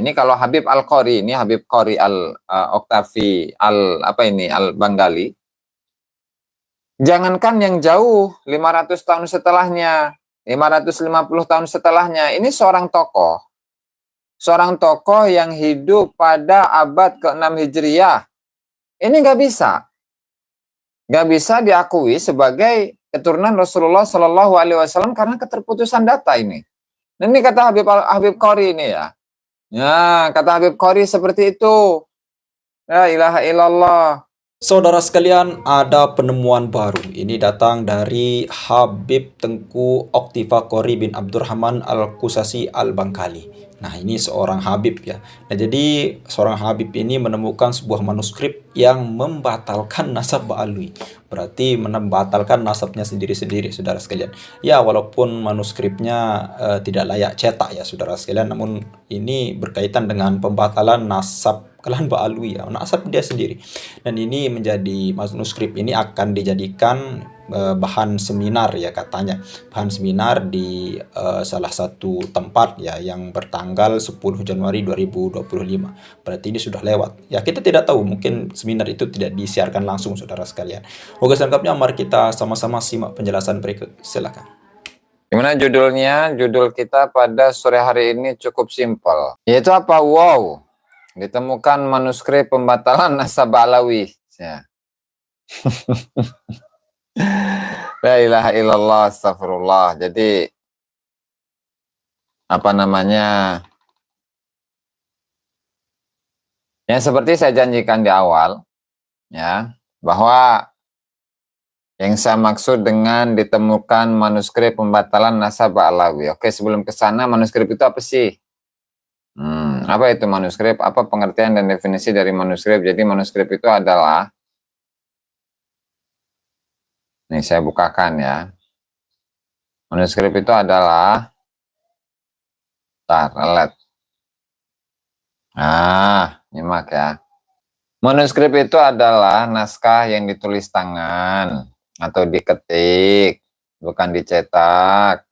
Ini kalau Habib Al-Qori, ini Habib Qori Al-Oktavi Al-Bangali. Jangankan yang jauh, 500 tahun setelahnya, 550 tahun setelahnya, ini seorang tokoh. Seorang tokoh yang hidup pada abad ke-6 Hijriah. Ini nggak bisa. Nggak bisa diakui sebagai keturunan Rasulullah Shallallahu Alaihi Wasallam karena keterputusan data ini. Ini kata Habib Qori ini ya. Ya, kata Habib Qori seperti itu. La ilaha illallah. Saudara sekalian, ada penemuan baru. Ini datang dari Habib Tengku Oktiva Qori bin Abdurrahman Al-Qusasi Al-Bangkali. Nah, ini seorang Habib ya. Nah, jadi seorang Habib ini menemukan sebuah manuskrip yang membatalkan nasab Ba'alwi. Berarti membatalkan nasabnya sendiri-sendiri, saudara sekalian. Ya, walaupun manuskripnya tidak layak cetak ya, saudara sekalian. Namun ini berkaitan dengan pembatalan nasab klan Ba'alwi ya, nasab dia sendiri. Dan ini menjadi manuskrip ini akan dijadikan bahan seminar ya katanya, bahan seminar di salah satu tempat ya yang bertanggal 10 Januari 2025. Berarti ini sudah lewat. Ya, kita tidak tahu, mungkin seminar itu tidak disiarkan langsung, saudara sekalian. Oke, selengkapnya mari kita sama-sama simak penjelasan berikut. Silakan. Gimana judulnya? Judul kita pada sore hari ini cukup simpel. Yaitu apa? Wow. Ditemukan manuskrip pembatalan nasab Alawi. Ya. La ilaha illallah, astagfirullah. Jadi apa namanya? Ya seperti saya janjikan di awal, ya, bahwa yang saya maksud dengan ditemukan manuskrip pembatalan nasab Alawi. Oke, sebelum ke sana, manuskrip itu apa sih? Apa itu manuskrip? Apa pengertian dan definisi dari manuskrip? Jadi manuskrip itu adalah, nih saya bukakan ya. Manuskrip itu adalah, lihat. Nyimak ya. Manuskrip itu adalah naskah yang ditulis tangan atau diketik, bukan dicetak.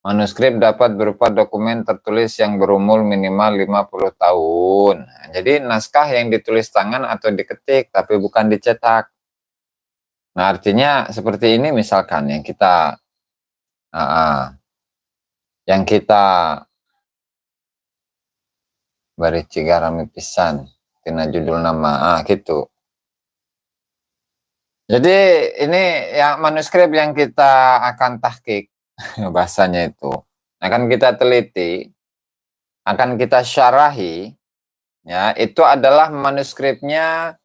Manuskrip dapat berupa dokumen tertulis yang berumur minimal 50 tahun. Jadi naskah yang ditulis tangan atau diketik tapi bukan dicetak. Nah, artinya seperti ini misalkan yang kita bari cigarami pisan tina judul nama gitu. Jadi ini ya manuskrip yang kita akan tahqiq bahasanya itu. Akan kita teliti, akan kita syarahi, ya, itu adalah manuskripnya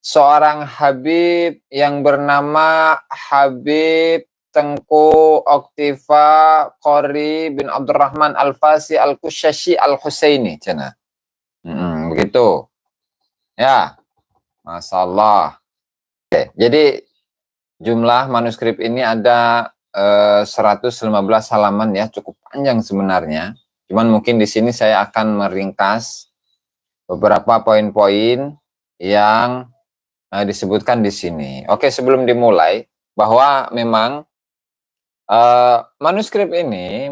seorang Habib yang bernama Habib Tengku Oktiva Qori bin Abdurrahman Al-Fasi Al-Qushashi Al-Husaini, cina. Begitu. Ya, Masya Allah. Oke, jadi jumlah manuskrip ini ada 115 halaman ya, cukup panjang sebenarnya. Cuman mungkin di sini saya akan meringkas beberapa poin-poin yang disebutkan di sini. Oke, sebelum dimulai, bahwa memang manuskrip ini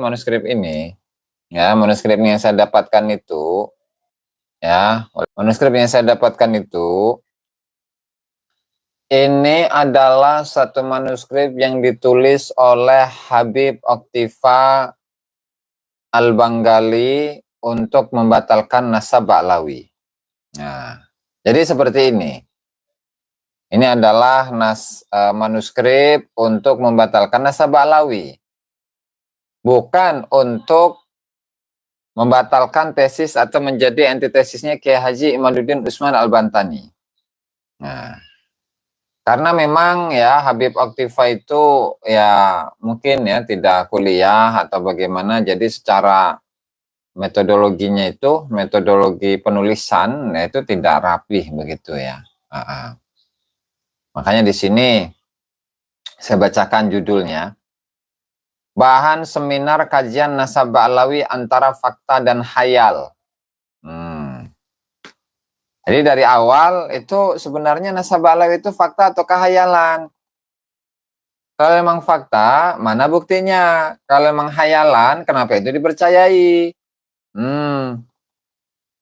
ya, manuskrip yang saya dapatkan itu ya, manuskrip yang saya dapatkan itu ini adalah satu manuskrip yang ditulis oleh Habib Oktiva Al-Bangali untuk membatalkan nasab Ba'lawi. Nah, jadi seperti ini. Ini adalah manuskrip untuk membatalkan nasab Ba'lawi. Bukan untuk membatalkan tesis atau menjadi antitesisnya Kiai Haji Imaduddin Utsman Al-Bantani. Nah, karena memang ya Habib Oktiva itu ya mungkin ya tidak kuliah atau bagaimana, jadi secara metodologinya itu, metodologi penulisan ya itu tidak rapih begitu ya. Makanya di sini saya bacakan judulnya. Bahan seminar kajian nasab Ba'lawi antara fakta dan khayal. Jadi dari awal itu sebenarnya nasab Ba'lawi itu fakta atau khayalan. Kalau memang fakta, mana buktinya? Kalau memang khayalan, kenapa itu dipercayai?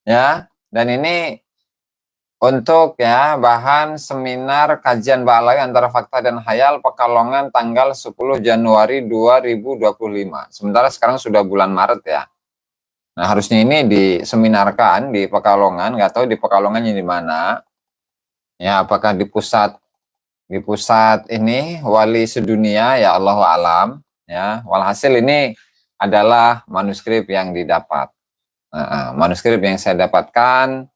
ya. Dan ini untuk ya bahan seminar kajian Ba'alawi antara fakta dan khayal Pekalongan tanggal 10 Januari 2025. Sementara sekarang sudah bulan Maret ya. Nah, harusnya ini diseminarkan di Pekalongan, nggak tahu di Pekalongannya di mana. Ya, apakah di pusat ini wali sedunia ya Allahu alam ya. Walhasil ini adalah manuskrip yang didapat. Manuskrip yang saya dapatkan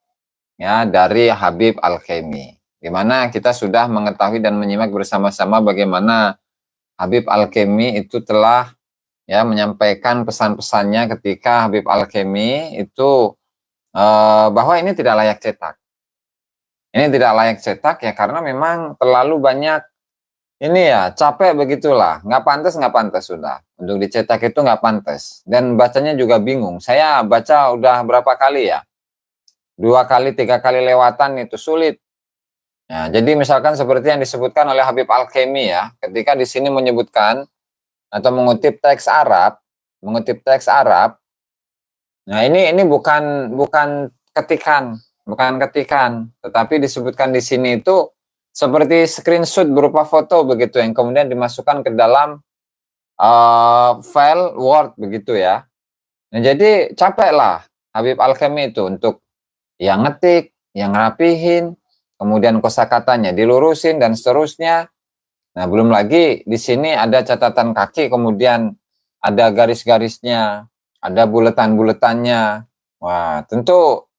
ya dari Habib Al-Kaimi, di mana kita sudah mengetahui dan menyimak bersama-sama bagaimana Habib Al-Kaimi itu telah ya menyampaikan pesan-pesannya ketika Habib Al-Kaimi itu bahwa ini tidak layak cetak. Ini tidak layak cetak ya karena memang terlalu banyak ini ya, capek begitulah, nggak pantas sudah. Untuk dicetak itu nggak pantas. Dan bacanya juga bingung. Saya baca udah berapa kali ya? 2 kali, 3 kali lewatan itu sulit. Ya, jadi misalkan seperti yang disebutkan oleh Habib Al-Kaimi ya, ketika di sini menyebutkan atau mengutip teks Arab, nah ini bukan ketikan, tetapi disebutkan di sini itu seperti screenshot berupa foto begitu yang kemudian dimasukkan ke dalam file Word begitu ya. Nah, jadi capek lah Habib Al-Kaimi itu untuk yang ngetik, yang rapihin, kemudian kosakatanya dilurusin dan seterusnya. Nah, belum lagi di sini ada catatan kaki, kemudian ada garis-garisnya, ada buletan-buletannya. Wah, tentu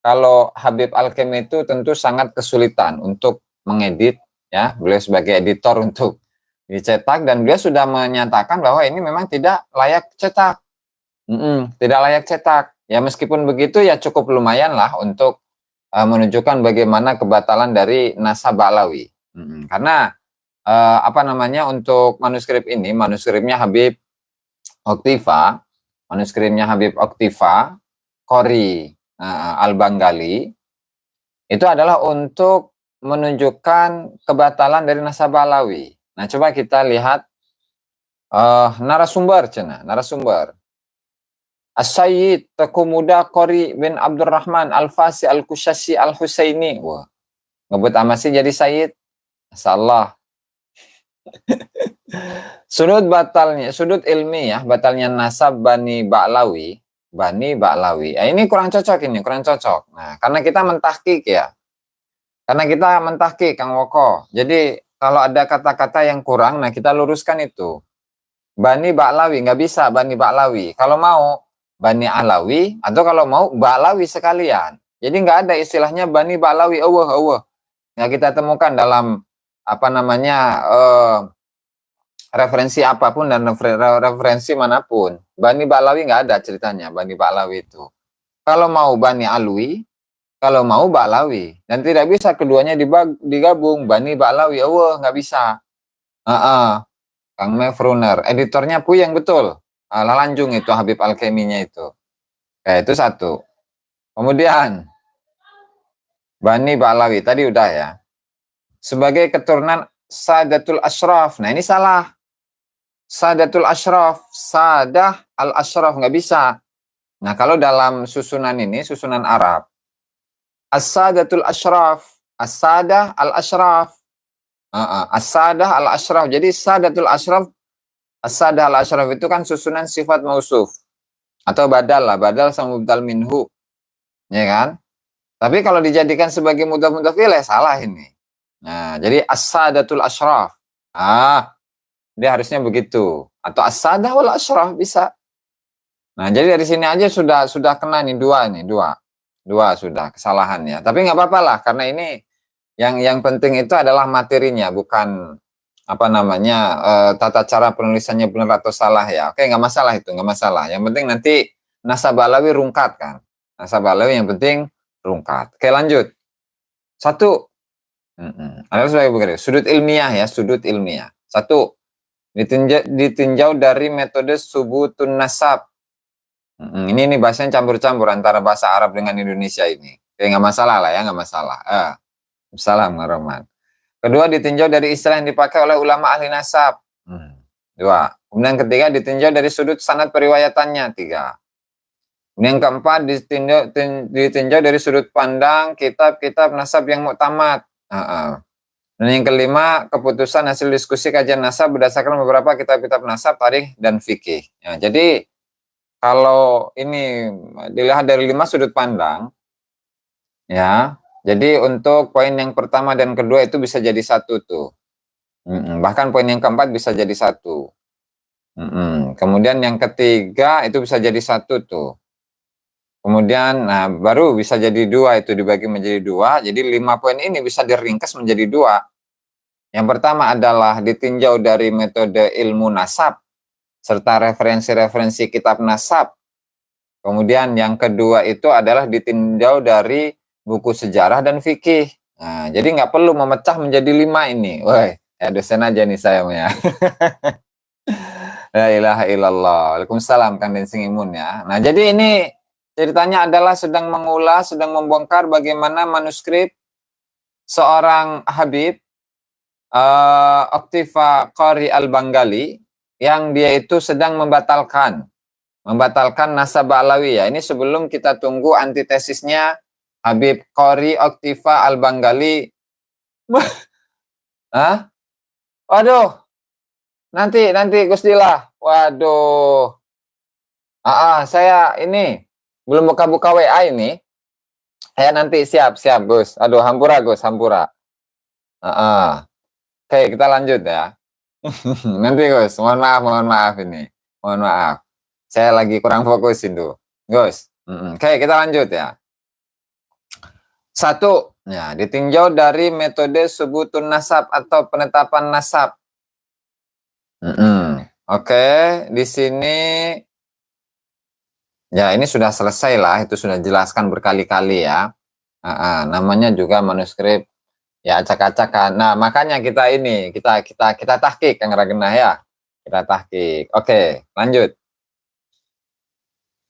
kalau Habib Al-Kaimi itu tentu sangat kesulitan untuk mengedit ya, beliau sebagai editor untuk dicetak dan beliau sudah menyatakan bahwa ini memang tidak layak cetak. Tidak layak cetak. Ya meskipun begitu ya cukup lumayan lah untuk menunjukkan bagaimana kebatalan dari Nasab Ba'alawi. Karena apa namanya untuk manuskrip ini, manuskripnya Habib Oktifa, Qori Al-Banggali, itu adalah untuk menunjukkan kebatalan dari Nasab Ba'alawi. Nah, coba kita lihat narasumber. As-Sayyid Teku Muda Qori bin Abdurrahman Al-Fasi Al-Kushashi Al-Husaini. Wah, ngebut amat sih jadi Sayyid. Masyaallah. Sudut ilmiah batalnya nasab Bani Ba'lawi. Ini kurang cocok. Nah, karena kita mentahqiq ya. Kang Woko. Jadi kalau ada kata-kata yang kurang, nah kita luruskan itu. Bani Ba'lawi, nggak bisa Bani Ba'lawi. Kalau mau Bani Alawi, atau kalau mau Ba'lawi sekalian. Jadi nggak ada istilahnya Bani Ba'lawi, nggak kita temukan dalam apa namanya referensi apapun dan referensi manapun. Bani Ba'lawi nggak ada ceritanya Bani Ba'lawi itu. Kalau mau Bani Alwi, kalau mau Ba'lawi, dan tidak bisa keduanya digabung Bani Ba'lawi, nggak bisa. Kang Mefruner, editornya Puyeng betul. Lalanjung itu Habib Al-Kaiminya itu. Itu satu. Kemudian Bani Ba'lawi tadi udah ya. Sebagai keturunan Sadatul Ashraf. Nah, ini salah. Sadatul Ashraf, Sadah Al-Ashraf nggak bisa. Nah, kalau dalam susunan ini, susunan Arab, As-Sadatul Ashraf, As-Sadah Al-Ashraf. As-Sadah Al-Ashraf. Jadi Sadatul Ashraf, As-Sadah Al-Ashraf itu kan susunan sifat mausuf. Atau badal lah, badal sama mubdal minhu. Ya kan? Tapi kalau dijadikan sebagai mudhaf ilaih salah ini. Nah, jadi As-Sadatul Ashraf. Dia harusnya begitu. Atau As-Sadah wal Ashraf bisa. Nah, jadi dari sini aja sudah kena nih dua sudah kesalahan ya. Tapi nggak apa-apa lah karena ini yang penting itu adalah materinya, bukan apa namanya tata cara penulisannya benar atau salah ya. Oke, nggak masalah itu, nggak masalah. Yang penting nanti Nasab Ba'alawi rungkat kan. Nasab Ba'alawi yang penting rungkat. Oke, lanjut. 1. Adalah sebagai begini, sudut ilmiah ya, sudut ilmiah. 1. Ditinjau dari metode subutun nasab. Ini bahasanya campur-campur antara bahasa Arab dengan Indonesia ini. Oke, nggak masalah lah ya, nggak masalah. Assalamualaikum. Kedua, ditinjau dari istilah yang dipakai oleh ulama ahli nasab. 2. Kemudian ketiga, ditinjau dari sudut sanad periwayatannya. 3. Yang keempat, ditinjau dari sudut pandang kitab-kitab nasab yang muktamad. Dan yang kelima, keputusan hasil diskusi kajian nasab berdasarkan beberapa kitab-kitab nasab, tarikh, dan fikih. Ya, jadi kalau ini dilihat dari 5 sudut pandang, ya. Jadi untuk poin yang pertama dan kedua itu bisa jadi satu tuh. Bahkan poin yang keempat bisa jadi satu. Kemudian yang ketiga itu bisa jadi satu tuh. Kemudian, nah baru bisa jadi dua, itu dibagi menjadi dua. Jadi 5 poin ini bisa diringkas menjadi dua. Yang pertama adalah ditinjau dari metode ilmu nasab serta referensi-referensi kitab nasab. Kemudian yang kedua itu adalah ditinjau dari buku sejarah dan fikih. Nah, jadi nggak perlu memecah menjadi 5 ini. Woi, ya dosen aja nih saya ya. La ilaha illallah. Waalaikumsalam Kang Densing Imun ya. Nah, jadi ini ceritanya adalah sedang mengulas, sedang membongkar bagaimana manuskrip seorang Habib Oktifa Qori Al-Bangali yang dia itu sedang membatalkan nasab Ba'lawi ya. Ini sebelum kita tunggu antitesisnya Habib Qori Oktifa Al-Bangali. Hah? Waduh. Nanti Gusdilah. Waduh. Saya ini belum buka-buka WA ini. Ya nanti siap Gus. Aduh, hampura Gus, hampura. Oke, kita lanjut ya. Nanti Gus, mohon maaf ini. Mohon maaf. Saya lagi kurang fokus itu. Gus. Oke, kita lanjut ya. 1. Ya, ditinjau dari metode subutun nasab atau penetapan nasab. Oke, di sini ya ini sudah selesai lah, itu sudah jelaskan berkali-kali ya. Namanya juga manuskrip ya acak-acakan. Nah, makanya kita tahqiq Kang Ragenah ya. Kita tahqiq. Oke, lanjut.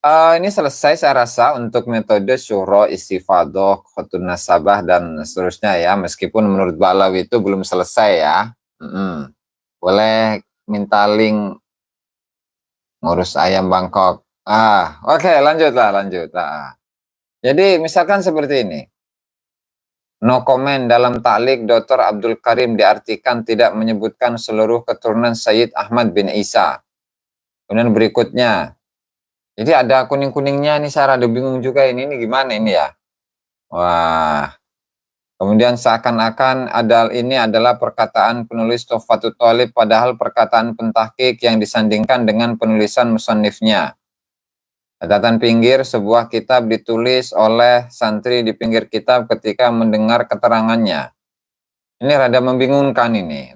Ini selesai saya rasa untuk metode syuro, istifadoh, khotun nasabah dan seterusnya ya. Meskipun menurut Ba'lawi itu belum selesai ya. Boleh minta link ngurus ayam Bangkok. Oke, lanjut. Jadi misalkan seperti ini. No comment dalam ta'liq Dr. Abdul Karim diartikan tidak menyebutkan seluruh keturunan Sayyid Ahmad bin Isa. Kemudian berikutnya. Jadi ada kuning-kuningnya nih, saya rada bingung juga ini gimana ini ya. Wah. Kemudian seakan-akan ini adalah perkataan penulis Tuhfatul Thalib, padahal perkataan pentahqiq yang disandingkan dengan penulisan musannifnya. Catatan pinggir, sebuah kitab ditulis oleh santri di pinggir kitab ketika mendengar keterangannya. Ini rada membingungkan ini,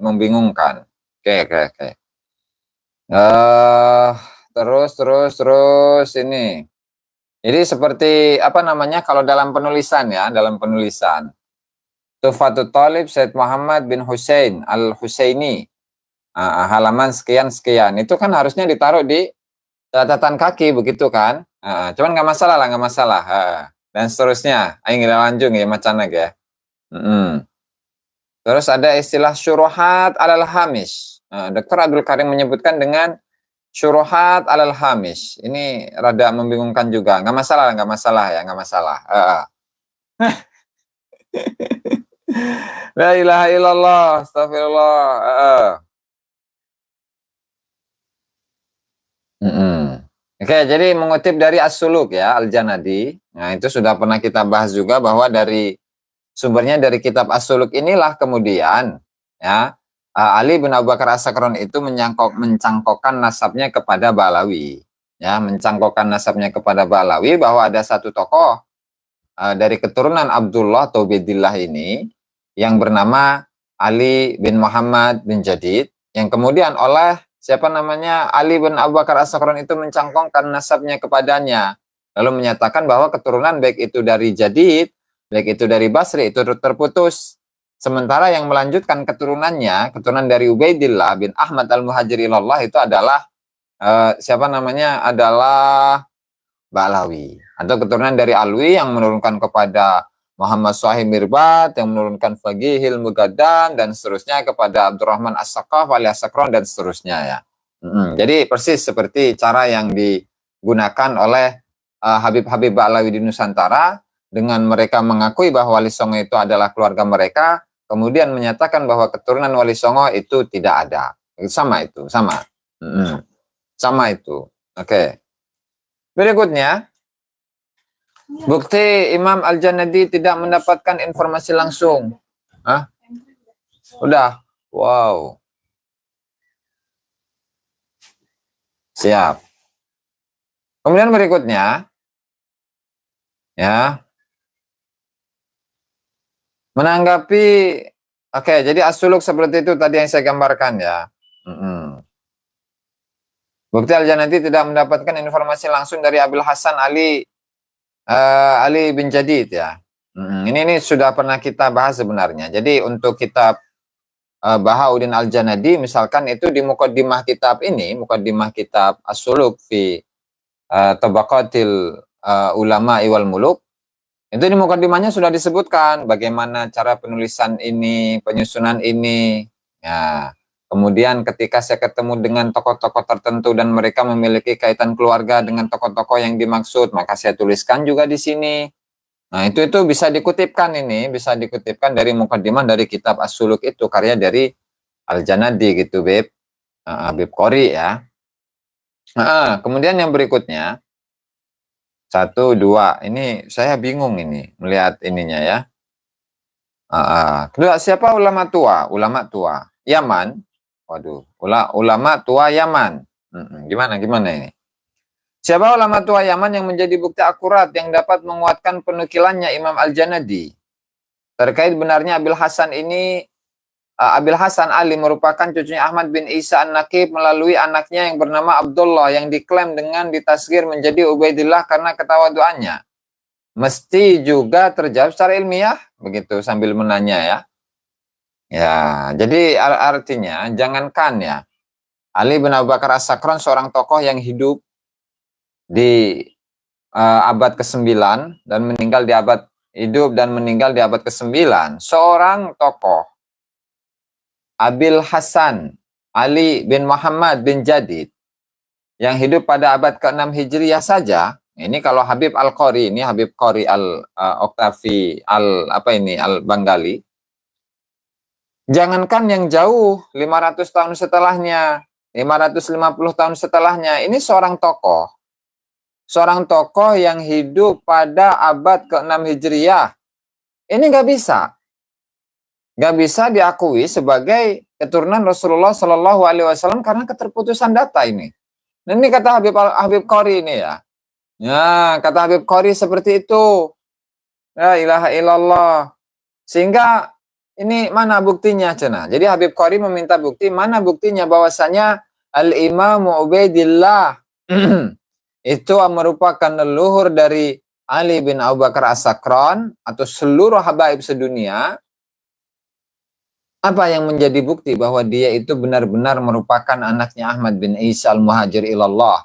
membingungkan. Oke. Terus ini. Jadi seperti apa namanya kalau dalam penulisan ya, Tuhfatul Thalib Said Muhammad bin Husain Al-Husaini, halaman sekian, itu kan harusnya ditaruh di catatan kaki begitu kan. Cuman nggak masalah. Dan seterusnya. Ayo kita lanjut ya macanak ya. Terus ada istilah syuruhat alal hamish. Dr. Abdul Karim menyebutkan dengan syuruhat alal hamish. Ini rada membingungkan juga. Nggak masalah. La ilaha illallah, astagfirullah. Oke, jadi mengutip dari As-Suluk ya, Al-Janadi. Nah, itu sudah pernah kita bahas juga bahwa dari sumbernya dari kitab As-Suluk inilah kemudian ya Ali bin Abu Bakar As-Sakron itu mencangkokkan nasabnya kepada Ba'lawi. Ya, mencangkokkan nasabnya kepada Ba'lawi bahwa ada satu tokoh dari keturunan Abdullah atau Ubaidillah ini yang bernama Ali bin Muhammad bin Jadid, yang kemudian oleh siapa namanya Ali bin Abu Bakar As-Sakron itu mencangkokkan nasabnya kepadanya, lalu menyatakan bahwa keturunan baik itu dari Jadid, baik itu dari Basri itu terputus. Sementara yang melanjutkan keturunan dari Ubaidillah bin Ahmad Al-Muhajir ilallah itu adalah siapa namanya adalah Ba'lawi, atau keturunan dari Alwi yang menurunkan kepada Muhammad Suhaib Mirbat, yang menurunkan Faqihil Mugaddan, dan seterusnya kepada Abdurrahman As-Saqaf, Ali As-Sakron, dan seterusnya ya. Jadi persis seperti cara yang digunakan oleh Habib-Habib Ba'alawi di Nusantara dengan mereka mengakui bahwa Wali Songo itu adalah keluarga mereka, kemudian menyatakan bahwa keturunan Wali Songo itu tidak ada. Sama itu, sama. Sama itu. Oke. Berikutnya, bukti Imam Al-Janadi tidak mendapatkan informasi langsung. Hah? Udah. Wow. Siap. Kemudian berikutnya, ya, menanggapi, oke, jadi as-suluk seperti itu tadi yang saya gambarkan ya. Bukti Al-Janadi tidak mendapatkan informasi langsung dari Abil Hasan Ali bin Jadid ya. Ini sudah pernah kita bahas sebenarnya. Jadi untuk kitab Bahauddin Al-Janadi misalkan itu di mukaddimah kitab ini, mukaddimah kitab As-Suluk fi Tabaqatil Ulama wal Muluk, itu di mukaddimahnya sudah disebutkan bagaimana cara penulisan ini, penyusunan ini. Ya, kemudian ketika saya ketemu dengan tokoh-tokoh tertentu dan mereka memiliki kaitan keluarga dengan tokoh-tokoh yang dimaksud, maka saya tuliskan juga di sini. Nah, itu bisa dikutipkan ini, bisa dikutipkan dari mukaddimah dari kitab As-Suluk itu, karya dari Al-Janadi gitu, Habib Qori ya. Kemudian yang berikutnya, 1, 2, ini saya bingung ini melihat ininya ya. Kedua, siapa ulama tua? Ulama tua Yaman. Waduh, ulama tua Yaman. Gimana ini? Siapa ulama tua Yaman yang menjadi bukti akurat yang dapat menguatkan penukilannya Imam Al-Janadi terkait benarnya Abil Hasan ini, Abil Hasan Ali merupakan cucunya Ahmad bin Isa An-Naqib melalui anaknya yang bernama Abdullah yang diklaim dengan ditasgir menjadi Ubaidillah karena ketawaduannya. Mesti juga terjawab secara ilmiah, begitu sambil menanya ya. Ya, jadi artinya jangankan ya, Ali bin Abu Bakar As-Sakran seorang tokoh yang hidup di abad ke-9 dan meninggal di abad ke-9, seorang tokoh Abil Hasan Ali bin Muhammad bin Jadid yang hidup pada abad ke-6 Hijriyah saja. Ini kalau Habib Al-Qori, ini Habib Qori Al-Oktafi Al-Bangali. Jangankan yang jauh 500 tahun setelahnya, 550 tahun setelahnya, ini seorang tokoh yang hidup pada abad ke-6 Hijriyah. Ini nggak bisa diakui sebagai keturunan Rasulullah Shallallahu Alaihi Wasallam karena keterputusan data ini. Nah, ini kata Habib Qori ini ya. Ya, kata Habib Qori seperti itu. La ilaha illallah. Sehingga ini mana buktinya, Cina? Jadi Habib Qori meminta bukti, mana buktinya bahwasanya Al-Imam Ubaidillah itu merupakan leluhur dari Ali bin Abu Bakar As-Sakran atau seluruh habaib sedunia. Apa yang menjadi bukti bahwa dia itu benar-benar merupakan anaknya Ahmad bin Isa Al-Muhajir ilallah.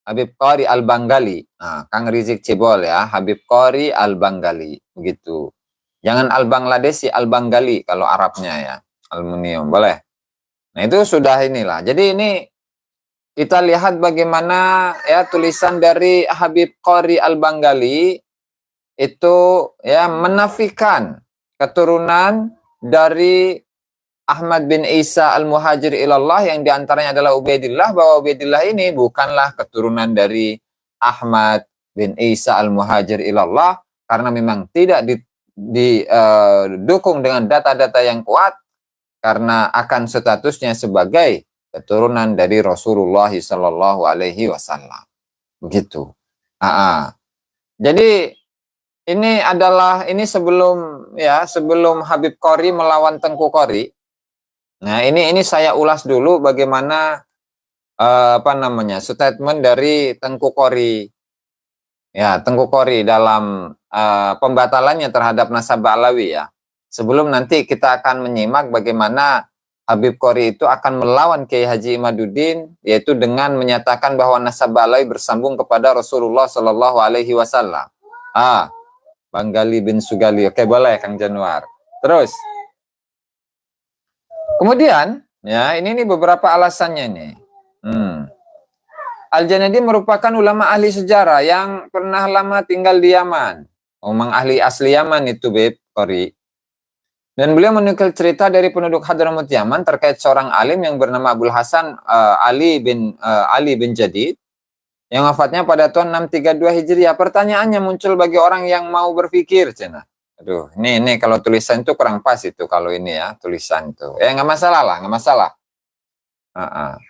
Habib Qori Al-Bangali. Nah, Kang Rizik Cebol ya, Habib Qori Al-Bangali. Begitu. Jangan Al-Bangladeshi, Al-Bangali kalau Arabnya ya. Aluminium, boleh. Nah, itu sudah inilah. Jadi ini kita lihat bagaimana ya tulisan dari Habib Qori Al-Bangali itu ya menafikan keturunan dari Ahmad bin Isa Al-Muhajir ilallah yang diantaranya adalah Ubaidillah, bahwa Ubaidillah ini bukanlah keturunan dari Ahmad bin Isa Al-Muhajir ilallah karena memang tidak didukung dengan data-data yang kuat karena akan statusnya sebagai keturunan dari Rasulullah Sallallahu Alaihi Wasallam. Begitu. Jadi ini sebelum Habib Qori melawan Tengku Qori. Nah, ini saya ulas dulu bagaimana statement dari Tengku Qori. Ya, Tengku Qori dalam pembatalannya terhadap nasab Ba'alawi ya. Sebelum nanti kita akan menyimak bagaimana Habib Qori itu akan melawan Kiai Haji Imaduddin, yaitu dengan menyatakan bahwa nasab Ba'alawi bersambung kepada Rasulullah Shallallahu Alaihi Wasallam. Bangali bin Sugali. Oke, boleh Kang Januar. Terus. Kemudian, ya ini beberapa alasannya nih. Al-Janadi merupakan ulama ahli sejarah yang pernah lama tinggal di Yaman. Memang ahli asli Yaman itu, Beb, Qori. Dan beliau menukil cerita dari penduduk Hadramut Yaman terkait seorang alim yang bernama Abdul Hasan Ali bin Jadid yang wafatnya pada tahun 632 Hijriah. Pertanyaannya muncul bagi orang yang mau berpikir, cina. Aduh, ini kalau tulisan itu kurang pas itu kalau ini ya, tulisan itu. Nggak masalah lah, nggak masalah.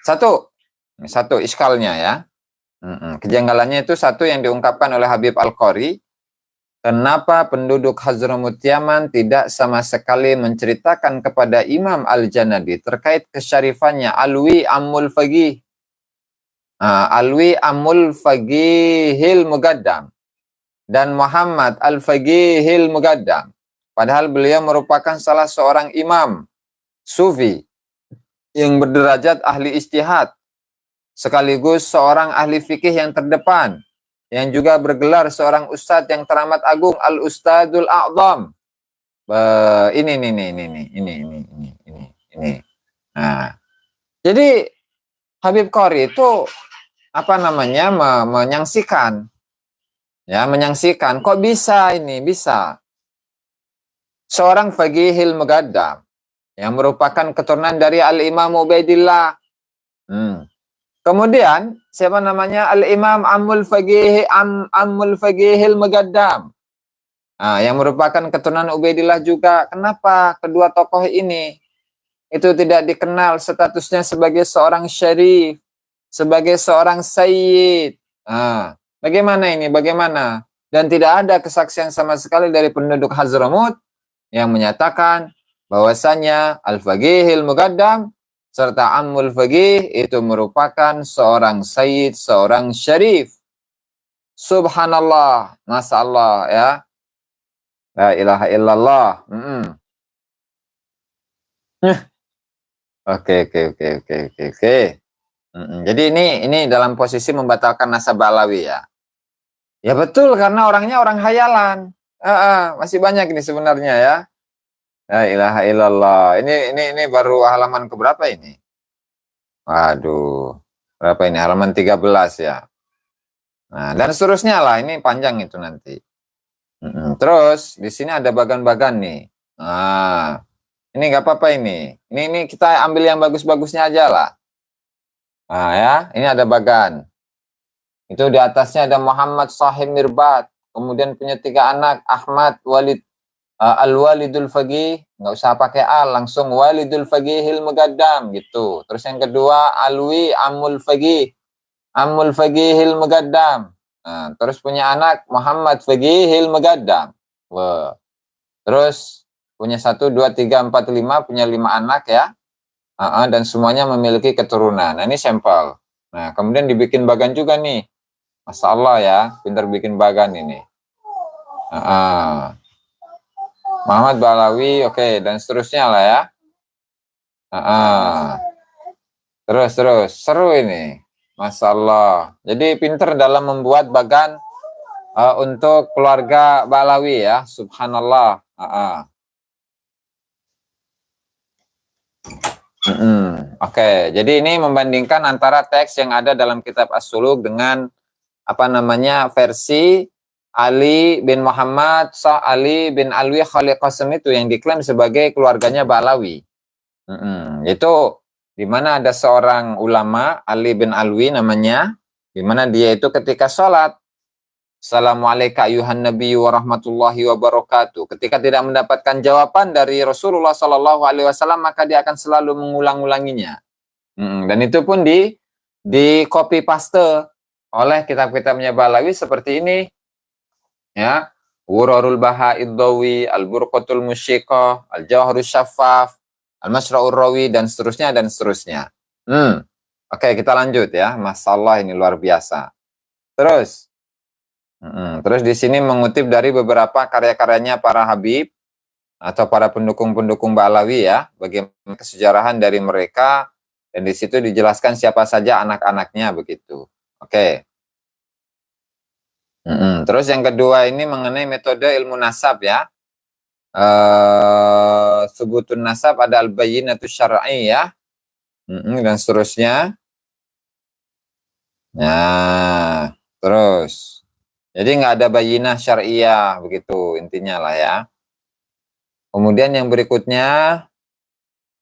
Satu iskalnya ya. Kejanggalannya itu satu yang diungkapkan oleh Habib Al-Qori. Kenapa penduduk Hadramut Yaman tidak sama sekali menceritakan kepada Imam Al-Janadi terkait kesyarifannya Alwi Ammul Faqih. Alwi Ammul Faqihil Mugaddam dan Muhammad Al-Faqihil Mugaddam. Padahal beliau merupakan salah seorang imam sufi yang berderajat ahli ijtihad, sekaligus seorang ahli fikih yang terdepan, yang juga bergelar seorang ustadz yang teramat agung, Al-Ustadzul A'zam. Ini. Nah, jadi Habib Qori itu menyaksikan kok bisa seorang faqihil mugaddam yang merupakan keturunan dari Al-Imam Ubaidillah. Kemudian siapa namanya Al-Imam Ammul Faqihil Mugaddam, yang merupakan keturunan Ubaidillah juga. Kenapa kedua tokoh ini itu tidak dikenal statusnya sebagai seorang syarif, sebagai seorang sayyid? Bagaimana ini? Bagaimana? Dan tidak ada kesaksian sama sekali dari penduduk Hadramut yang menyatakan bahwasanya Al-Faqihil Mugaddam serta Ammul Faqih itu merupakan seorang sayyid, seorang syarif. Subhanallah, Masya Allah ya. La ilaha illallah. Oke. Jadi ini dalam posisi membatalkan nasab Alawi ya. Ya betul, karena orangnya orang hayalan. Masih banyak ini sebenarnya ya. La ilaha illallah. Ini baru halaman keberapa ini? Waduh. Berapa ini? Halaman 13 ya. Nah, dan seterusnya lah, ini panjang itu nanti. Terus di sini ada bagan-bagan nih. Nah, ini nggak apa-apa ini. Ini kita ambil yang bagus-bagusnya aja lah. Nah ya, ini ada bagan. Itu di atasnya ada Muhammad Sahib Mirbat. Kemudian punya 3 anak, Ahmad Al-Walidul Faqih, nggak usah pakai al, langsung Walidul Faqihil Mugaddam gitu. Terus yang kedua Alwi Ammul Faqihil Mugaddam. Nah, terus punya anak Muhammad Faqihil Mugaddam. Terus punya 1, 2, 3, 4, 5, punya 5 anak ya. Dan semuanya memiliki keturunan. Nah, ini sampel. Nah, kemudian dibikin bagan juga nih. Masya Allah ya, pintar bikin bagan ini. Muhammad Balawi, oke, dan seterusnya lah ya. Terus seru ini, Masya Allah. Jadi pinter dalam membuat bagan untuk keluarga Balawi ya, Subhanallah. Oke, jadi ini membandingkan antara teks yang ada dalam kitab As-Suluk dengan versi Ali bin Muhammad Shah Ali bin Alwi Khalil Qasim itu yang diklaim sebagai keluarganya Balawi. Itu di mana ada seorang ulama Ali bin Alwi namanya, di mana dia itu ketika sholat, Assalamualaikum ayuhan Nabi wa rahmatullahi wa barakatuh. Ketika tidak mendapatkan jawaban dari Rasulullah Sallallahu Alaihi Wasallam, maka dia akan selalu mengulang-ulanginya. Dan itu pun di copy paste oleh kitab-kitabnya Balawi seperti ini. Ya, Wurarul Baha'id Dawi, Al-Burqatul Musyiqah, Al-Jawharus Syaffaf, Al-Masra'ur Rawi, dan seterusnya. Oke, kita lanjut ya. Masalah ini luar biasa. Terus di sini mengutip dari beberapa karya-karyanya para habib atau para pendukung-pendukung Balawi ya, bagaimana kesejarahan dari mereka, dan di situ dijelaskan siapa saja anak-anaknya begitu. Oke. Terus yang kedua ini mengenai metode ilmu nasab ya. Subutun nasab, ada al-bayyinatus syar'i ya. Dan seterusnya. Nah, terus. Jadi nggak ada bayinah syariah, begitu intinya lah ya. Kemudian yang berikutnya,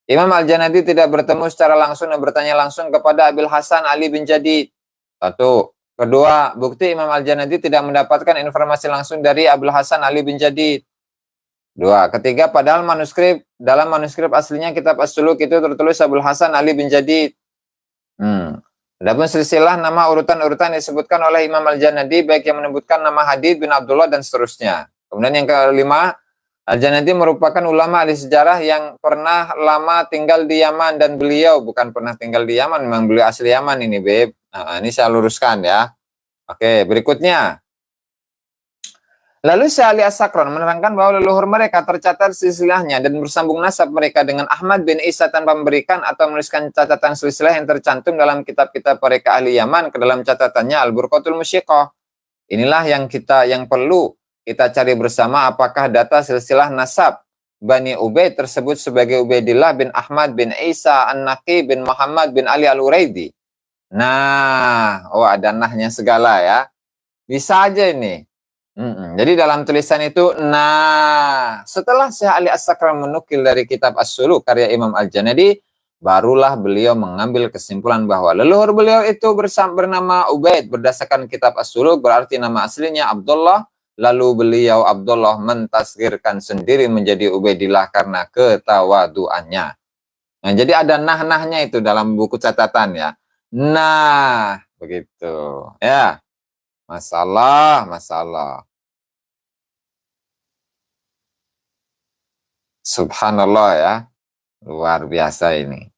Imam Al-Janadi tidak bertemu secara langsung dan bertanya langsung kepada Abil Hasan Ali bin Jadid. Satu. Kedua, bukti Imam Al-Janadi tidak mendapatkan informasi langsung dari Abil Hasan Ali bin Jadid. Dua. Ketiga, padahal dalam manuskrip aslinya kitab As-Suluk itu tertulis Abul Hasan Ali bin Jadid. Adapun silsilah nama urutan-urutan disebutkan oleh Imam Al-Janadi, baik yang menyebutkan nama Hadid bin Abdullah dan seterusnya. Kemudian yang kelima, Al-Janadi merupakan ulama ahli sejarah yang pernah lama tinggal di Yaman, dan beliau bukan pernah tinggal di Yaman, memang beliau asli Yaman ini, Beb. Nah, ini saya luruskan ya. Oke, berikutnya. Lalu Syekh Ali As-Sakran menerangkan bahwa leluhur mereka tercatat silsilahnya dan bersambung nasab mereka dengan Ahmad bin Isa tanpa memberikan atau menuliskan catatan silsilah yang tercantum dalam kitab-kitab mereka ahli Yaman ke dalam catatannya Al-Burqatul Musyiqah. Inilah yang perlu kita cari bersama, apakah data silsilah nasab Bani Ubaid tersebut sebagai Ubaidillah bin Ahmad bin Isa An-Naqi bin Muhammad bin Ali Al-Uraidi. Nah, ada nahnya segala ya. Bisa aja ini. Jadi dalam tulisan itu, setelah Syekh Ali As-Sakran menukil dari kitab As-Suluk karya Imam Al-Janadi, barulah beliau mengambil kesimpulan bahwa leluhur beliau itu bernama Ubaid berdasarkan kitab As-Suluk, berarti nama aslinya Abdullah, lalu beliau Abdullah mentasgirkan sendiri menjadi Ubaidillah karena ketawaduannya. Nah, jadi ada nah-nahnya itu dalam buku catatan ya. Nah, begitu ya. Masalah. Subhanallah ya. Luar biasa ini.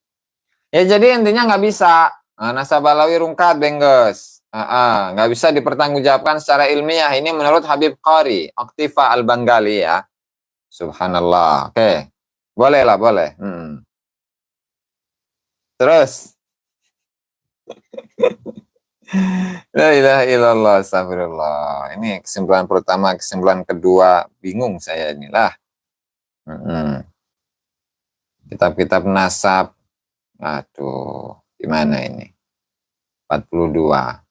Ya jadi intinya nggak bisa. Nasab Alawi rungkat, Bengges. Nggak bisa dipertanggungjawabkan secara ilmiah. Ini menurut Habib Qari, Oktifa Al-Bangali ya. Subhanallah. Oke. Boleh lah, boleh. Terus. La ilaha illallah, astagfirullah. Ini kesimpulan pertama, kesimpulan kedua, bingung saya inilah. Kitab-kitab nasab. Aduh, gimana ini? 42.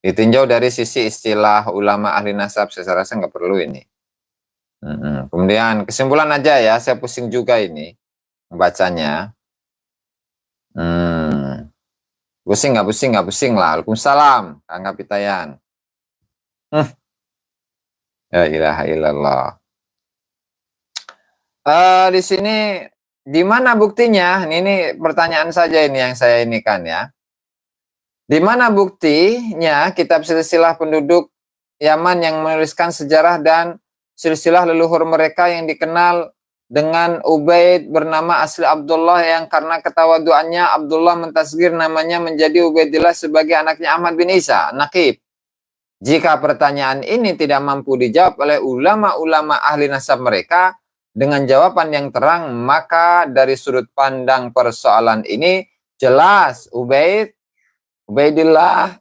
Ditinjau dari sisi istilah ulama ahli nasab, saya rasa nggak perlu ini. Kemudian kesimpulan aja ya, saya pusing juga ini membacanya. Pusing nggak pusing lah. Waalaikumsalam, Kang Kapitayan. Ya ilaha illallah. Di sini di mana buktinya? Ini pertanyaan saja ini yang saya ini kan ya. Di mana buktinya kitab silsilah penduduk Yaman yang menuliskan sejarah dan silsilah leluhur mereka yang dikenal dengan Ubaid bernama asli Abdullah, yang karena ketawaduannya Abdullah mentasgir namanya menjadi Ubaidillah sebagai anaknya Ahmad bin Isa Naqib. Jika pertanyaan ini tidak mampu dijawab oleh ulama-ulama ahli nasab mereka dengan jawaban yang terang, maka dari sudut pandang persoalan ini jelas Ubaidillah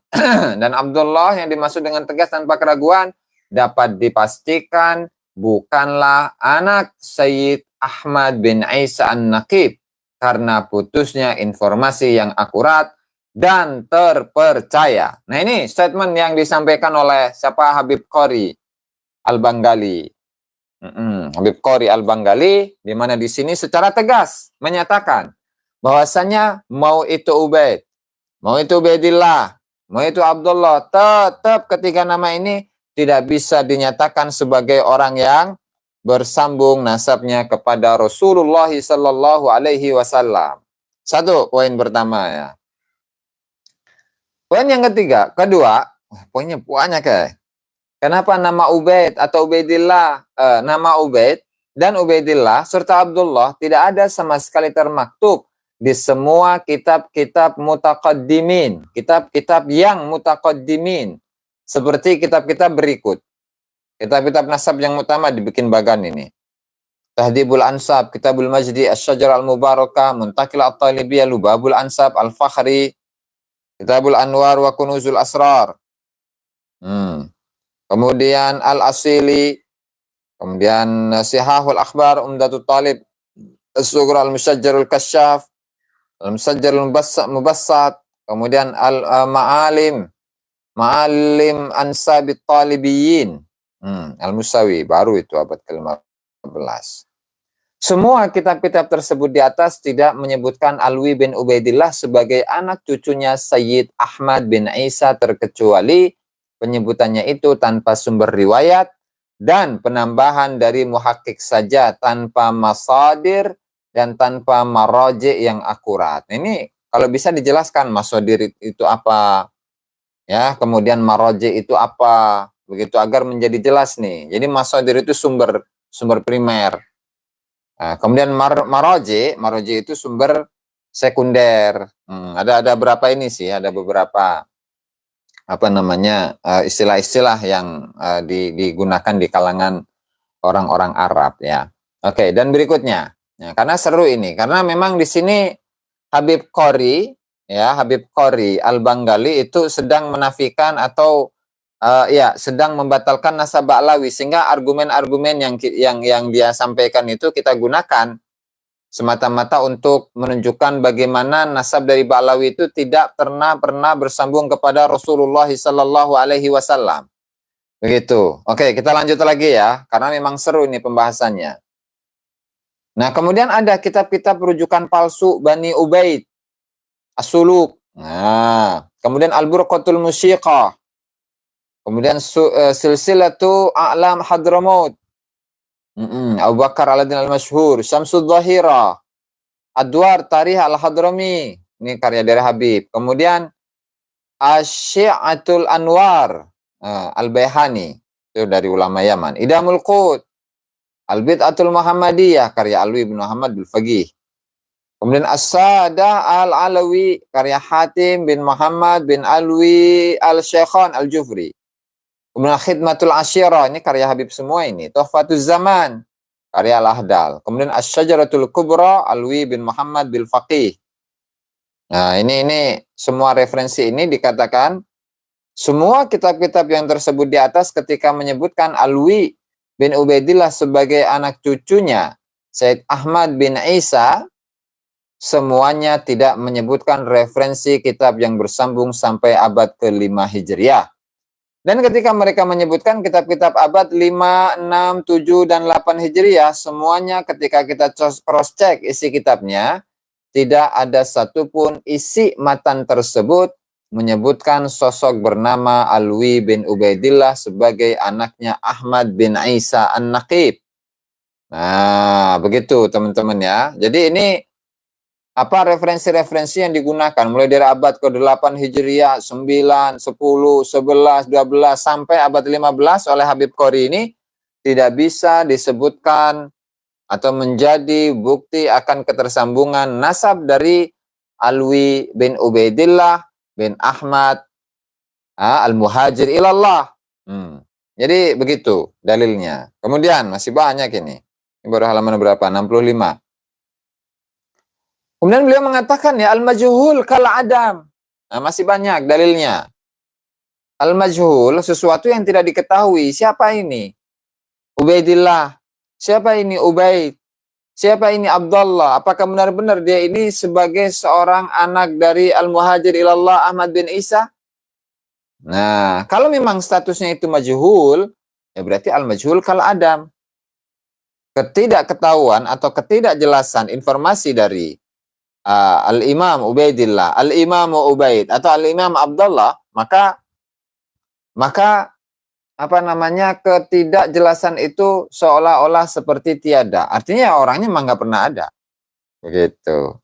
dan Abdullah yang dimaksud dengan tegas tanpa keraguan dapat dipastikan bukanlah anak Sayyid Ahmad bin Isa An-Naqib karena putusnya informasi yang akurat dan terpercaya. Nah, ini statement yang disampaikan oleh siapa? Habib Qari Al-Bangali. Habib Qari Al-Bangali, di mana di sini secara tegas menyatakan bahwasanya mau itu Ubaid, mau itu Ubaidillah, mau itu Abdullah, tetap ketiga nama ini tidak bisa dinyatakan sebagai orang yang bersambung nasabnya kepada Rasulullah Sallallahu Alaihi Wasallam. Satu poin pertama ya. Poin yang kedua, poinnya banyak ya. Kenapa nama Ubaid atau Ubaidillah, nama Ubaid dan Ubaidillah serta Abdullah tidak ada sama sekali termaktub di semua kitab-kitab mutaqaddimin, kitab-kitab yang mutaqaddimin, seperti kitab-kitab berikut. Kitab-kitab nasab yang utama dibikin bagan ini. Tahdibul Ansab, Kitabul Majdi, Asy-Syajarah Al-Mubarakah, Muntakil At-Talibiyah, Lubabul Ansab, Al-Fakhri, Kitabul Anwar wa Kunuzul Asrar. Kemudian Al-Asili, kemudian Sihahul Akhbar, Umdatul Talib, As-Sughra Al-Musyajjarul Kasyaf, Al-Musyajjarul Mubassat, kemudian Ma'alim Ansabit Talibiyin, Al-Musawi, baru itu abad ke-15. Semua kitab-kitab tersebut di atas tidak menyebutkan Alwi bin Ubaidillah sebagai anak cucunya Sayyid Ahmad bin Isa, terkecuali penyebutannya itu tanpa sumber riwayat dan penambahan dari muhakkik saja, tanpa masadir dan tanpa maraji yang akurat. Ini kalau bisa dijelaskan masadir itu apa, ya, kemudian maraji itu apa, begitu agar menjadi jelas nih. Jadi masadir itu sumber primer. Nah, kemudian maraji itu sumber sekunder. Ada berapa ini sih? Ada beberapa istilah-istilah yang digunakan di kalangan orang-orang Arab, ya. Oke, dan berikutnya, ya, karena seru ini, karena memang di sini Habib Qori Al-Banggali itu sedang menafikan atau sedang membatalkan nasab Ba'lawi, sehingga argumen-argumen yang dia sampaikan itu kita gunakan semata-mata untuk menunjukkan bagaimana nasab dari Ba'lawi itu tidak pernah bersambung kepada Rasulullah sallallahu alaihi wasallam. Begitu. Oke, kita lanjut lagi ya, karena memang seru ini pembahasannya. Nah, kemudian ada kitab-kitab rujukan palsu Bani Ubaid, As-Suluk. Nah, kemudian Al-Burqatul Musyiqah. Kemudian Silsilatu A'lam Hadramaut. Abu Bakar Al-Adin Al-Masyhur, Syamsud Dhahira, Adwar Tarikh Al-Hadrami. Ini karya dari Habib. Kemudian Asyi'atul Anwar, Al-Baihani, itu dari ulama Yaman. Idamul Qut, Al-Bid'atul Muhammadiyah, karya Alwi bin Muhammad Bil-Faqih. Kemudian As-Sada Al-Alawi, karya Hatim bin Muhammad bin Alwi Al-Syekhan Al-Jufri. Kemudian Khidmatul Asyirah, ini karya Habib semua ini. Tuhfatuz Zaman, karya Al-Ahdal. Kemudian Asy-Syajaratul Kubra, Alwi bin Muhammad Bil-Faqih. Nah, ini semua referensi ini dikatakan semua kitab-kitab yang tersebut di atas ketika menyebutkan Alwi bin Ubaidillah sebagai anak cucunya Sayyid Ahmad bin Isa, semuanya tidak menyebutkan referensi kitab yang bersambung sampai abad ke-5 Hijriah. Dan ketika mereka menyebutkan kitab-kitab abad 5, 6, 7, dan 8 Hijriah, semuanya ketika kita cross-check isi kitabnya, tidak ada satupun isi matan tersebut menyebutkan sosok bernama Alwi bin Ubaidillah sebagai anaknya Ahmad bin Isa An-Naqib. Nah, begitu teman-teman ya. Jadi ini apa referensi-referensi yang digunakan mulai dari abad ke-8 Hijriah, 9, 10, 11, 12 sampai abad 15 oleh Habib Qori ini tidak bisa disebutkan atau menjadi bukti akan ketersambungan nasab dari Alwi bin Ubaidillah bin Ahmad Al-Muhajir ilallah. Jadi begitu dalilnya. Kemudian masih banyak ini. Ini baru halaman berapa? 65. Kemudian beliau mengatakan ya al-majhul kal adam. Nah, masih banyak dalilnya. Al-majhul, sesuatu yang tidak diketahui. Siapa ini? Ubaidillah. Siapa ini Ubaid? Siapa ini Abdullah? Apakah benar-benar dia ini sebagai seorang anak dari Al-Muhajir ilallah Ahmad bin Isa? Nah, kalau memang statusnya itu majhul, ya berarti al-majhul kal adam. Ketidakketahuan atau ketidakjelasan informasi dari Al-Imam Ubaidillah, Al-Imam Ubaid atau Al-Imam Abdullah, maka ketidakjelasan itu seolah-olah seperti tiada. Artinya orangnya memang nggak pernah ada. Begitu.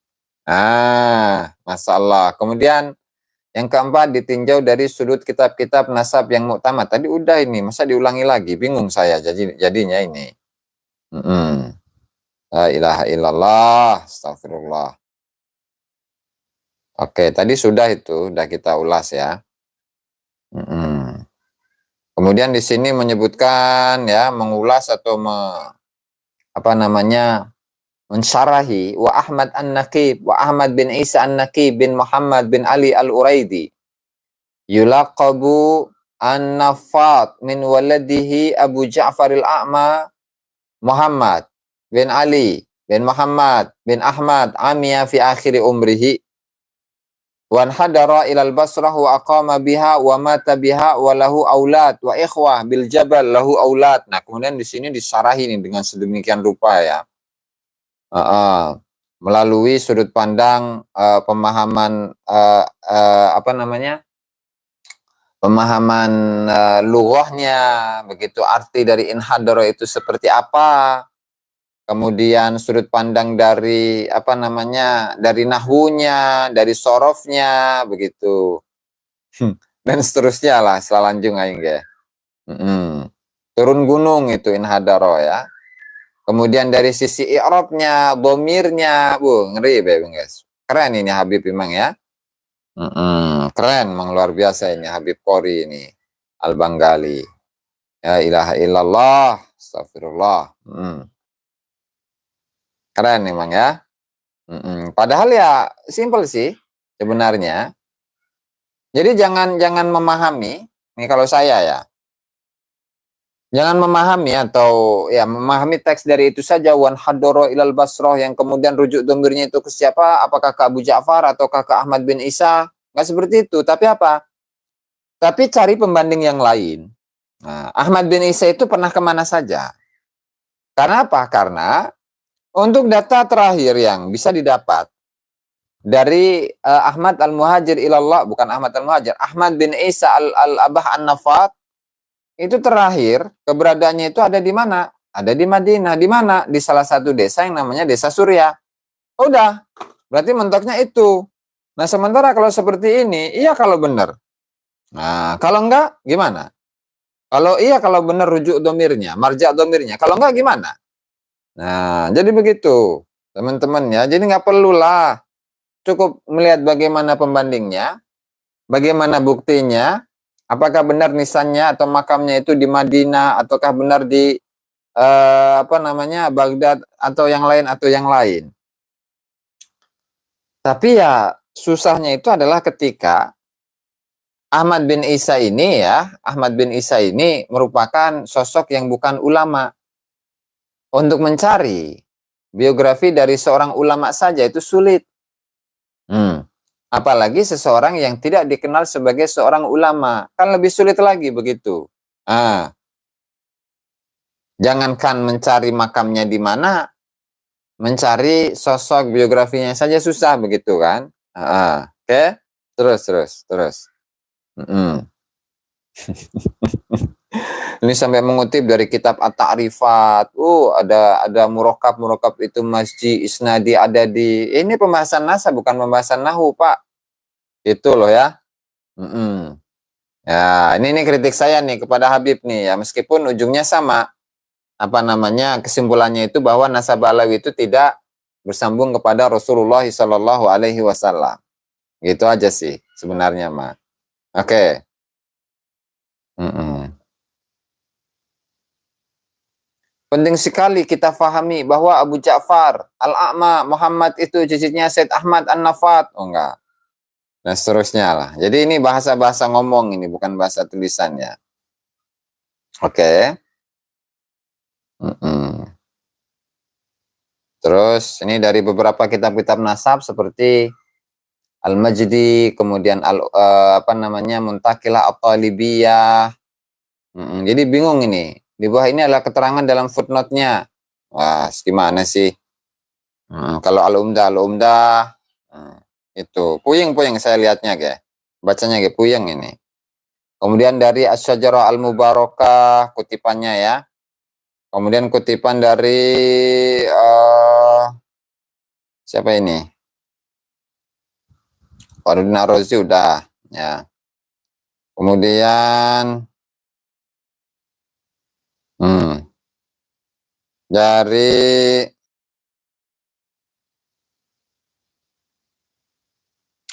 Masya Allah. Kemudian yang keempat, ditinjau dari sudut kitab-kitab nasab yang muktamad. Tadi udah ini, masa diulangi lagi? Bingung saya jadinya ini. La ilaha illallah, astagfirullah. Oke, tadi sudah kita ulas ya. Kemudian di sini menyebutkan ya, mengulas atau mensyarahi wa Ahmad An-Naqib wa Ahmad bin Isa An-Naqib bin Muhammad bin Ali Al-Uraidi yulaqabu An-Nafat min waladihi Abu Ja'far Al-A'ma Muhammad bin Ali bin Muhammad bin Ahmad Amiya fi akhiri umrihi. Wan hadara ilal Basrah wa aqama biha wa mata biha wa lahu aulad wa ikhwah bil jabal lahu aulad. Nah, kemudian di sini disarahi nih dengan sedemikian rupa ya. Melalui sudut pandang pemahaman apa namanya? Pemahaman lughahnya, begitu arti dari inhadara itu seperti apa. Kemudian sudut pandang dari apa namanya, dari nahwunya, dari sorofnya, begitu. Dan seterusnya lah, selanjutnya aing ge. Turun gunung itu inhadaro ya. Kemudian dari sisi i'rabnya, dhamirnya, ngeri guys. Keren ini Habib memang ya. Keren, memang luar biasa ini Habib Qori ini Al-Banggali. Ya ilaha illallah, astagfirullah. Keren memang ya. Padahal ya simpel sih sebenarnya. Jadi jangan memahami, ini kalau saya ya, jangan memahami atau ya memahami teks dari itu saja, wan hadoro ilal Basroh, yang kemudian rujuk dhamirnya itu ke siapa? Apakah ke Abu Ja'far ataukah ke Ahmad bin Isa? Nggak seperti itu. Tapi apa? Tapi cari pembanding yang lain. Nah, Ahmad bin Isa itu pernah kemana saja? Karena apa? Karena untuk data terakhir yang bisa didapat dari Ahmad al-Muhajir ilallah, bukan Ahmad al-Muhajir, Ahmad bin Isa al-Abah an-Nafat, itu terakhir keberadaannya itu ada di mana? Ada di Madinah. Di mana? Di salah satu desa yang namanya Desa Surya. Udah, berarti mentoknya itu. Nah, sementara kalau seperti ini, iya kalau benar. Nah, kalau enggak, gimana? Kalau iya, kalau benar rujuk domirnya, marja domirnya. Kalau enggak, gimana? Nah, jadi begitu, teman-teman ya. Jadi nggak perlulah, cukup melihat bagaimana pembandingnya, bagaimana buktinya, apakah benar nisannya atau makamnya itu di Madinah, ataukah benar di apa namanya, Baghdad atau yang lain. Tapi ya susahnya itu adalah ketika Ahmad bin Isa ini merupakan sosok yang bukan ulama. Untuk mencari biografi dari seorang ulama saja itu sulit. Apalagi seseorang yang tidak dikenal sebagai seorang ulama, kan lebih sulit lagi begitu. Jangankan mencari makamnya di mana, mencari sosok biografinya saja susah begitu kan. Oke? Terus. Ini sampai mengutip dari kitab At-Ta'rifat. Ada murokab itu masjid isnadi ada di. Ini pembahasan nasa, bukan pembahasan nahu, Pak. Itu loh ya. Ya, ini kritik saya nih kepada Habib nih ya, meskipun ujungnya sama. Apa namanya? Kesimpulannya itu bahwa nasab alawi itu tidak bersambung kepada Rasulullah Shallallahu alaihi wasallam. Gitu aja sih sebenarnya, mah. Oke. Penting sekali kita fahami bahwa Abu Ja'far Al-A'ma Muhammad itu cicitnya Said Ahmad An-Nafat. Oh enggak. Dan seterusnya lah. Jadi ini bahasa-bahasa ngomong ini, bukan bahasa tulisannya. Oke. Terus ini dari beberapa kitab-kitab nasab seperti Al-Majdi, kemudian Muntaqilah At-Talibiyah. Jadi bingung ini. Di bawah ini adalah keterangan dalam footnote-nya. Wah, gimana sih? Kalau Al-Umdah, itu puyeng saya lihatnya, bacanya puyeng ini. Kemudian dari Asy-Syajarah Al-Mubarakah, kutipannya ya. Kemudian kutipan dari siapa ini? Faridin Ar-Razi udah ya. Kemudian dari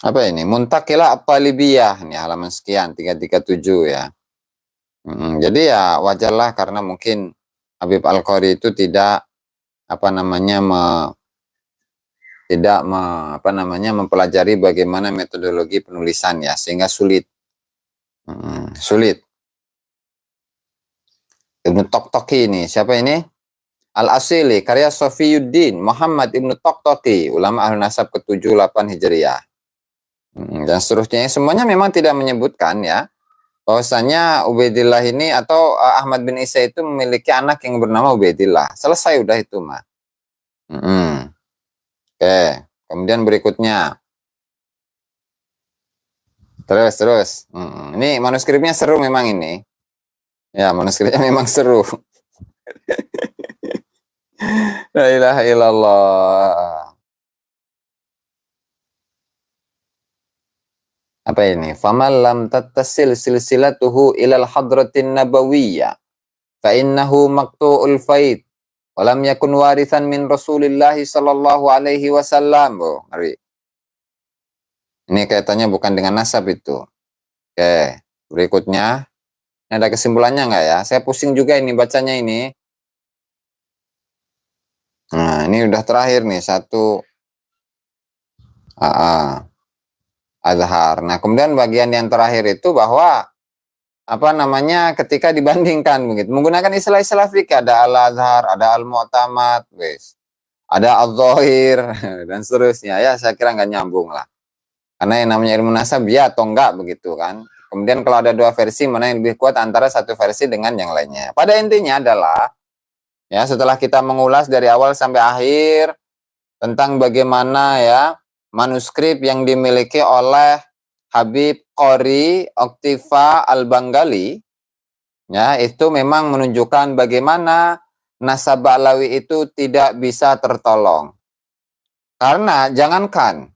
apa ini? Muntaqilah At-Talibiyah, ini halaman sekian 337 ya. Jadi ya wajarlah karena mungkin Habib Al-Qori itu tidak mempelajari bagaimana metodologi penulisan ya, sehingga sulit. Ibnu Toktoki ini, siapa ini? Al-Asili, karya Sofiyuddin Muhammad Ibnu Toktoki, ulama ahli nasab ke-7-8 Hijriyah. Dan seterusnya semuanya memang tidak menyebutkan ya bahwasanya Ubaidillah ini atau Ahmad bin Isa itu memiliki anak yang bernama Ubaidillah. Selesai udah itu mah. Oke, kemudian berikutnya. Terus. Ini manuskripnya seru memang ini. Ya, manuskripnya memang seru. La ilaha illallah. Apa ini? Faman lam tattasil silsilatuhu ilal hadratin nabawiyyah fa innahu maqtu'ul faid wa lam yakun warithan min Rasulillah sallallahu alaihi wasallam. Oh, ngeri. Ini kaitannya bukan dengan nasab itu. Oke, berikutnya. Ini ada kesimpulannya nggak ya? Saya pusing juga ini bacanya ini. Nah, ini udah terakhir nih satu azhar. Nah, kemudian bagian yang terakhir itu bahwa apa namanya ketika dibandingkan begitu menggunakan istilah-istilah fikih, ada al-azhar, ada al-mu'tamad, wes. Ada al-zahir dan seterusnya. Ya, saya kira nggak nyambung lah. Karena yang namanya ilmu nasab ya atau enggak begitu kan. Kemudian kalau ada dua versi mana yang lebih kuat antara satu versi dengan yang lainnya. Pada intinya adalah ya setelah kita mengulas dari awal sampai akhir tentang bagaimana ya manuskrip yang dimiliki oleh Habib Qori Oktifa Al-Banggali ya itu memang menunjukkan bagaimana nasab Ba'lawi itu tidak bisa tertolong. Karena jangankan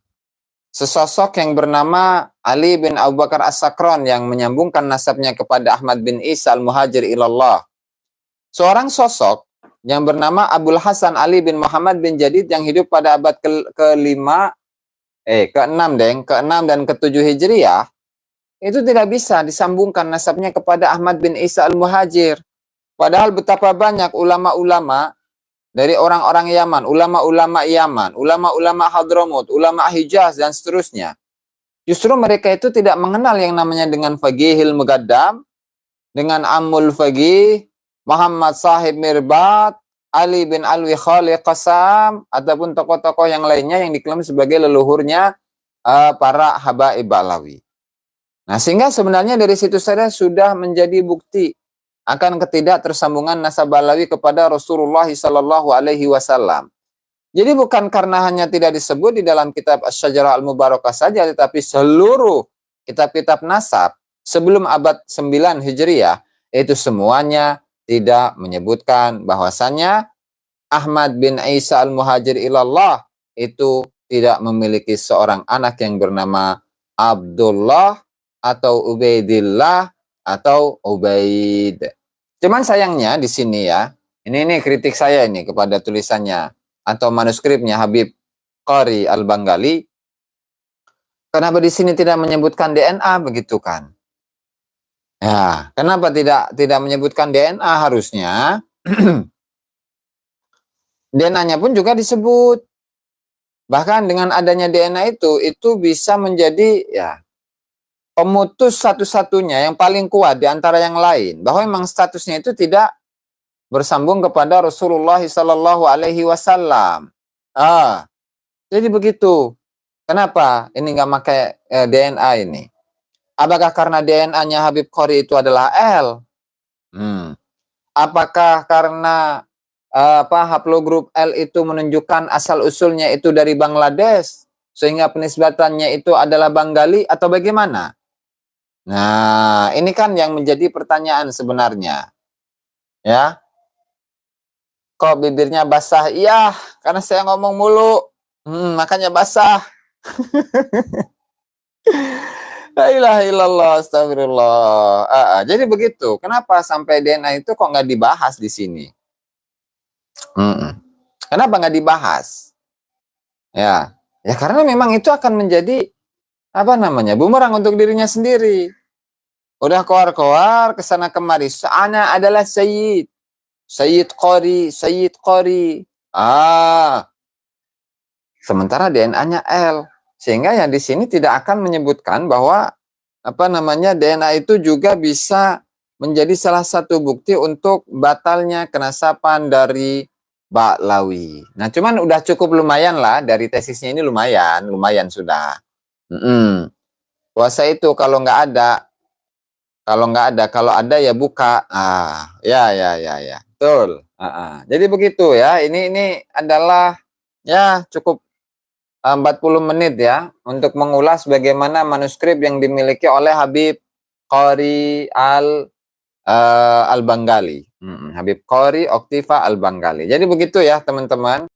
sesosok yang bernama Ali bin Abu Bakar As-Sakron yang menyambungkan nasabnya kepada Ahmad bin Isa Al-Muhajir ilallah. Seorang sosok yang bernama Abul Hasan Ali bin Muhammad bin Jadid yang hidup pada abad ke-6 dan ke-7 Hijriah itu tidak bisa disambungkan nasabnya kepada Ahmad bin Isa Al-Muhajir. Padahal betapa banyak ulama-ulama dari orang-orang Yaman, ulama-ulama Hadramut, ulama Hijaz dan seterusnya. Justru mereka itu tidak mengenal yang namanya dengan Faqihil Muqaddam, dengan Ammul Faqih, Muhammad Sahib Mirbat, Ali bin Alwi Khali Qasam, ataupun tokoh-tokoh yang lainnya yang diklaim sebagai leluhurnya para habaib Ba'lawi. Nah, sehingga sebenarnya dari situ saja sudah menjadi bukti akan ketidaktersambungan nasab Ba'lawi kepada Rasulullah sallallahu alaihi wasallam. Jadi bukan karena hanya tidak disebut di dalam kitab Asy-Syajarah Al-Mubarakah saja, tetapi seluruh kitab-kitab nasab sebelum abad 9 Hijriah itu semuanya tidak menyebutkan bahwasannya Ahmad bin Isa Al-Muhajir ilallah itu tidak memiliki seorang anak yang bernama Abdullah atau Ubaidillah atau Ubaid. Cuman sayangnya di sini ya, ini kritik saya ini kepada tulisannya atau manuskripnya Habib Qori Al-Banggali. Kenapa di sini tidak menyebutkan DNA begitu kan? Ya, kenapa tidak menyebutkan DNA harusnya? DNA-nya pun juga disebut. Bahkan dengan adanya DNA itu bisa menjadi ya pemutus satu-satunya yang paling kuat di antara yang lain, bahwa memang statusnya itu tidak bersambung kepada Rasulullah sallallahu alaihi wasallam. Jadi begitu. Kenapa ini nggak pakai DNA ini? Apakah karena DNA-nya Habib Qori itu adalah L? Apakah karena haplogrup L itu menunjukkan asal usulnya itu dari Bangladesh sehingga penisbatannya itu adalah Banggali atau bagaimana? Nah, ini kan yang menjadi pertanyaan sebenarnya. Ya. Kok bibirnya basah? Iya, karena saya ngomong mulu. Makanya basah. La ilaha illallah, astagfirullah. Jadi begitu. Kenapa sampai DNA itu kok nggak dibahas di sini? Kenapa nggak dibahas? Ya karena memang itu akan menjadi bumerang untuk dirinya sendiri. Udah koar-koar kesana kemari. Ana adalah Sayyid Qori. Sementara DNA-nya L. Sehingga yang di sini tidak akan menyebutkan bahwa DNA itu juga bisa menjadi salah satu bukti untuk batalnya kenasaban dari Ba'lawi. Nah, cuman udah cukup lumayan lah dari tesisnya ini lumayan sudah. Puasa itu kalau nggak ada, kalau ada ya buka. Ya, betul. Jadi begitu ya. Ini adalah ya cukup 40 menit ya untuk mengulas bagaimana manuskrip yang dimiliki oleh Habib Qori Al-Banggali. Habib Qori Oktifa Al-Banggali. Jadi begitu ya teman-teman.